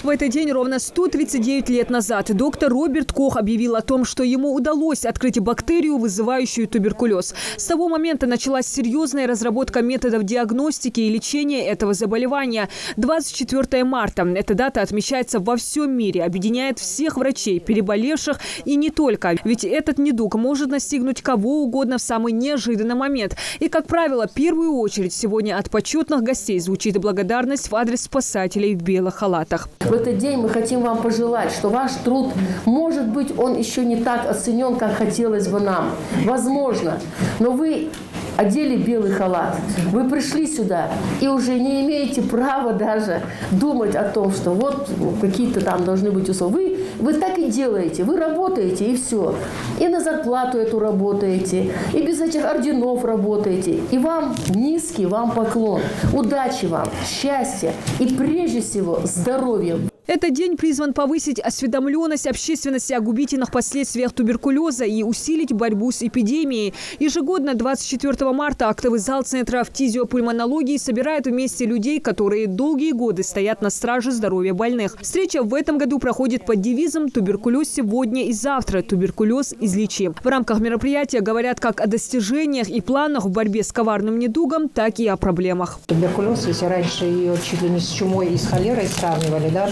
В этот день ровно 139 лет назад доктор Роберт Кох объявил о том, что ему удалось открыть бактерию, вызывающую туберкулез. С того момента началась серьезная разработка методов диагностики и лечения этого заболевания. 24 марта. Эта дата отмечается во всем мире, объединяет всех врачей, переболевших и не только. Ведь этот недуг может настигнуть кого угодно в самый неожиданный момент. И, как правило, в первую очередь сегодня от почетных гостей звучит благодарность в адрес спасателей в белых халатах. В этот день мы хотим вам пожелать, что ваш труд, может быть, он еще не так оценен, как хотелось бы нам. Возможно. Но вы одели белый халат, вы пришли сюда и уже не имеете права даже думать о том, что вот какие-то там должны быть условия. Вы так и делаете, вы работаете и все. И на зарплату эту работаете, и без этих орденов работаете. И вам низкий вам поклон. Удачи вам, счастья и прежде всего здоровья. Этот день призван повысить осведомленность общественности о губительных последствиях туберкулеза и усилить борьбу с эпидемией. Ежегодно 24 марта актовый зал Центра фтизиопульмонологии собирает вместе людей, которые долгие годы стоят на страже здоровья больных. Встреча в этом году проходит под девизом «Туберкулез сегодня и завтра. Туберкулез излечим». В рамках мероприятия говорят как о достижениях и планах в борьбе с коварным недугом, так и о проблемах. Туберкулез, если раньше ее чуть ли не с чумой и с холерой сравнивали, да,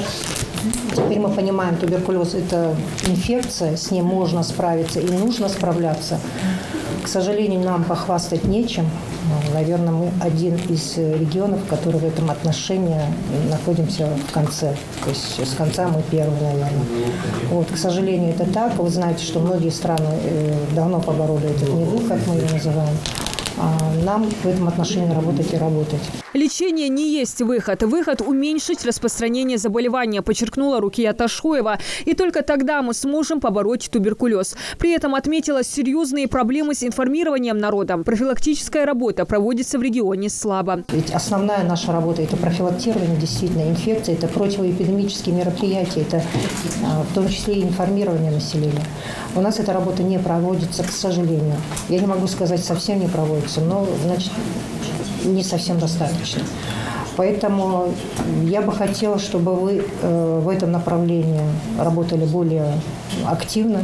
теперь мы понимаем, туберкулез – это инфекция, с ней можно справиться и нужно справляться. К сожалению, нам похвастать нечем. Наверное, мы один из регионов, который в этом отношении находимся в конце. То есть с конца мы первые, наверное. Вот, к сожалению, это так. Вы знаете, что многие страны давно побороли этот недуг, как мы его называем. Нам в этом отношении работать и работать. Лечение не есть выход. Выход – уменьшить распространение заболевания, подчеркнула Рукия Ташхоева. И только тогда мы сможем побороть туберкулез. При этом отметила серьезные проблемы с информированием народа. Профилактическая работа проводится в регионе слабо. Ведь основная наша работа – это профилактирование действительно инфекции, это противоэпидемические мероприятия, это в том числе и информирование населения. У нас эта работа не проводится, к сожалению. Я не могу сказать, совсем не проводится, но, значит, не совсем достаточно. Поэтому я бы хотела, чтобы вы в этом направлении работали более активно,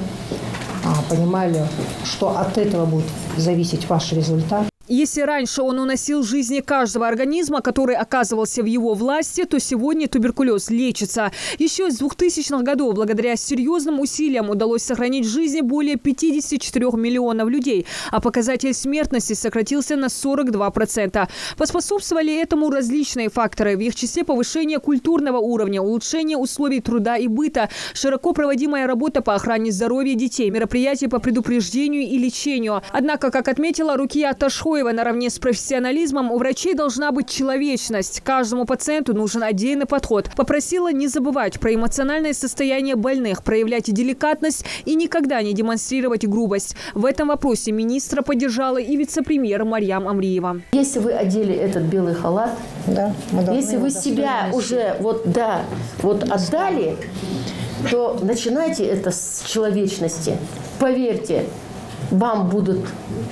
понимали, что от этого будет зависеть ваш результат. Если раньше он уносил жизни каждого организма, который оказывался в его власти, то сегодня туберкулез лечится. Еще с 2000-х годов благодаря серьезным усилиям удалось сохранить жизни более 54 миллионов людей, а показатель смертности сократился на 42%. Поспособствовали этому различные факторы, в их числе повышение культурного уровня, улучшение условий труда и быта, широко проводимая работа по охране здоровья детей, мероприятия по предупреждению и лечению. Однако, как отметила Рукия Ташхоева, наравне с профессионализмом у врачей должна быть человечность. Каждому пациенту нужен отдельный подход. Попросила не забывать про эмоциональное состояние больных, проявлять деликатность и никогда не демонстрировать грубость. В этом вопросе министра поддержала и вице-премьер Марьям Амриева. Если вы одели этот белый халат, да, если вы себя уже отдали, то начинайте это с человечности. Поверьте, вам будут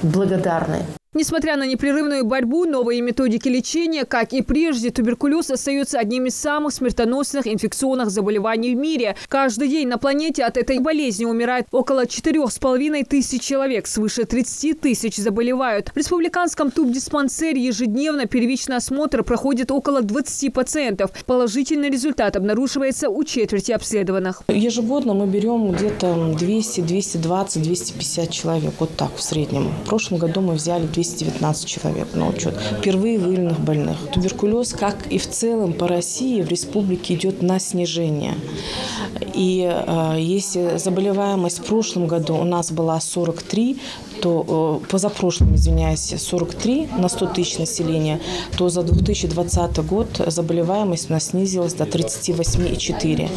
благодарны. Несмотря на непрерывную борьбу, новые методики лечения, как и прежде, туберкулез остается одним из самых смертоносных инфекционных заболеваний в мире. Каждый день на планете от этой болезни умирает около 4,5 тысяч человек, свыше 30 тысяч заболевают. В республиканском тубдиспансере ежедневно первичный осмотр проходит около 20 пациентов. Положительный результат обнаруживается у четверти обследованных. Ежегодно мы берем где-то 200, 220, 250 человек, вот так в среднем. В прошлом году мы взяли 219 человек на учет. Впервые выявленных больных. Туберкулез, как и в целом по России, в республике идет на снижение. И если заболеваемость в прошлом году у нас была 43, то позапрошлым, 43 на 100 тысяч населения, то за 2020 год заболеваемость у нас снизилась до 38,4.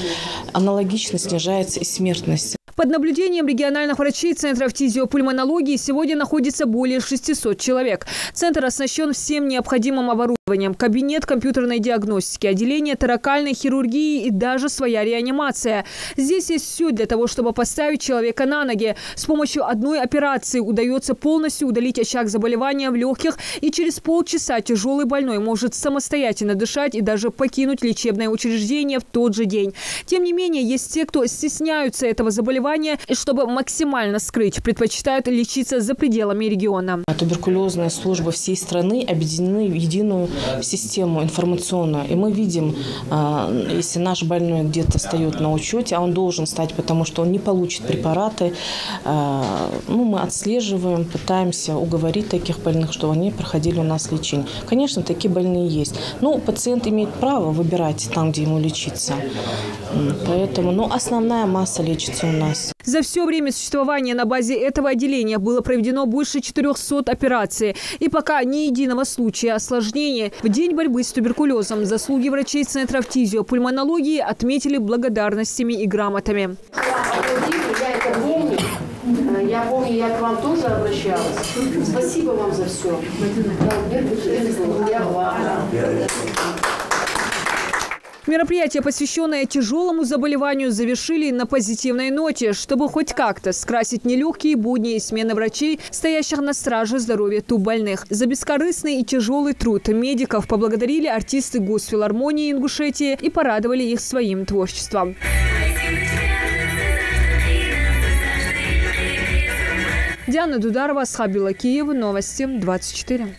Аналогично снижается и смертность. Под наблюдением региональных врачей Центров фтизиопульмонологии сегодня находится более 600 человек. Центр оснащен всем необходимым оборудованием. Кабинет компьютерной диагностики, отделение торакальной хирургии и даже своя реанимация. Здесь есть все для того, чтобы поставить человека на ноги. С помощью одной операции удается полностью удалить очаг заболевания в легких, и через полчаса тяжелый больной может самостоятельно дышать и даже покинуть лечебное учреждение в тот же день. Тем не менее, есть те, кто стесняются этого заболевания и, чтобы максимально скрыть, предпочитают лечиться за пределами региона. Туберкулезная служба всей страны объединены в единую систему информационную. И мы видим, если наш больной где-то встает на учете, а он должен стать, потому что он не получит препараты, мы отслеживаем, пытаемся уговорить таких больных, что они проходили у нас лечение. Конечно, такие больные есть. Но пациент имеет право выбирать там, где ему лечиться. Поэтому, основная масса лечится у нас. За все время существования на базе этого отделения было проведено больше 400 операций. И пока ни единого случая осложнений. В день борьбы с туберкулезом заслуги врачей Центра фтизиопульмонологии отметили благодарностями и грамотами. Я помню, я к вам тоже обращалась. Спасибо вам за все. Мероприятие, посвященное тяжелому заболеванию, завершили на позитивной ноте, чтобы хоть как-то скрасить нелегкие будни и смены врачей, стоящих на страже здоровья тубольных. За бескорыстный и тяжелый труд медиков поблагодарили артисты Госфилармонии Ингушетии и порадовали их своим творчеством. Диана Дударова, Асхаб Белакиев, Новости 24.